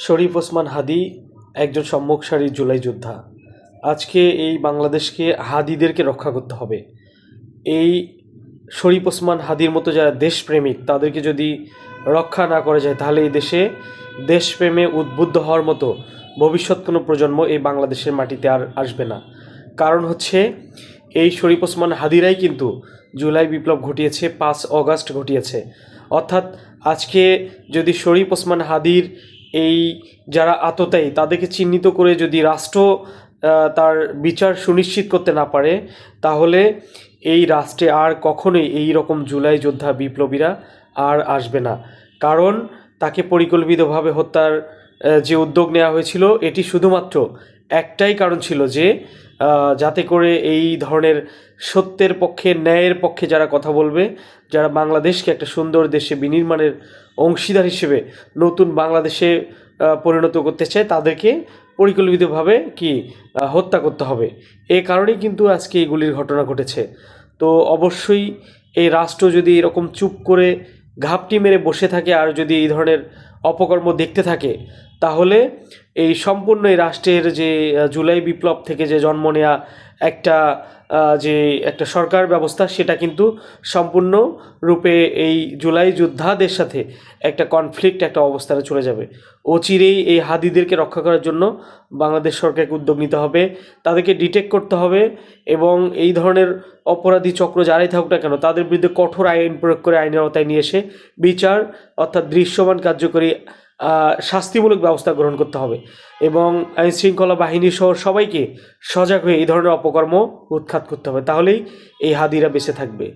শরীফ ওসমান হাদি একজন সম্মুখ সারির জুলাই যোদ্ধা। আজকে এই বাংলাদেশকে হাদিদেরকে রক্ষা করতে হবে। এই শরীফ ওসমান হাদির মতো যারা দেশপ্রেমিক তাদেরকে যদি রক্ষা না করা যায় তাহলে এই দেশে দেশপ্রেমে উদ্বুদ্ধ হওয়ার মতো ভবিষ্যৎ কোনো প্রজন্ম এই বাংলাদেশের মাটিতে আর আসবে না। কারণ হচ্ছে এই শরীফ ওসমান হাদিরাই কিন্তু জুলাই বিপ্লব ঘটিয়েছে, 5 অগাস্ট ঘটিয়েছে। অর্থাৎ আজকে যদি শরীফ ওসমান হাদির এই যারা আততায়ী তাদেরকে চিহ্নিত করে যদি রাষ্ট্র তার বিচার সুনিশ্চিত করতে না পারে, তাহলে এই রাষ্ট্রে আর কখনোই এই রকম জুলাই যোদ্ধা বিপ্লবীরা আর আসবে না। কারণ তাকে পরিকল্পিতভাবে হত্যার যে উদ্যোগ নেওয়া হয়েছিল, এটি শুধুমাত্র একটাই কারণ ছিল যে যাতে করে এই ধরনের সত্যের পক্ষে, ন্যায়ের পক্ষে যারা কথা বলবে, যারা বাংলাদেশকে একটা সুন্দর দেশে বিনির্মাণের অংশীদার হিসেবে নতুন বাংলাদেশে পরিণত করতে চায়, তাদেরকে পরিকল্পিতভাবে হত্যা করতে হবে। এই কারণেই কিন্তু আজকে এইগুলির ঘটনা ঘটেছে। তো অবশ্যই এই রাষ্ট্র যদি এরকম চুপ করে ঘাপটি মেরে বসে থাকে আর যদি এই ধরনের অপকর্ম দেখতে থাকে, তাহলে এই সম্পূর্ণ এই রাষ্ট্রের যে জুলাই বিপ্লব থেকে যে জন্ম নেওয়া একটা সরকার ব্যবস্থা, সেটা কিন্তু সম্পূর্ণ রূপে এই জুলাই যোদ্ধাদের সাথে একটা কনফ্লিক্ট, একটা অবস্থানে চলে যাবে। অচিরেই এই হাদিদেরকে রক্ষা করার জন্য বাংলাদেশ সরকারকে উদ্যোগ নিতে হবে, তাদেরকে ডিটেক্ট করতে হবে এবং এই ধরনের অপরাধী চক্র যারাই থাকুক না কেন তাদের বিরুদ্ধে কঠোর আইন প্রয়োগ করে আইনের আওতায় নিয়ে এসে বিচার, অর্থাৎ দৃশ্যমান কার্যকরী শাস্তিমূলক ব্যবস্থা গ্রহণ করতে হবে এবং আইনশৃঙ্খলা বাহিনী সহ সবাইকে সজাগ হয়ে এই ধরনের অপকর্ম উৎখাত করতে হবে। তাহলেই এই হাদিরা বেঁচে থাকবে।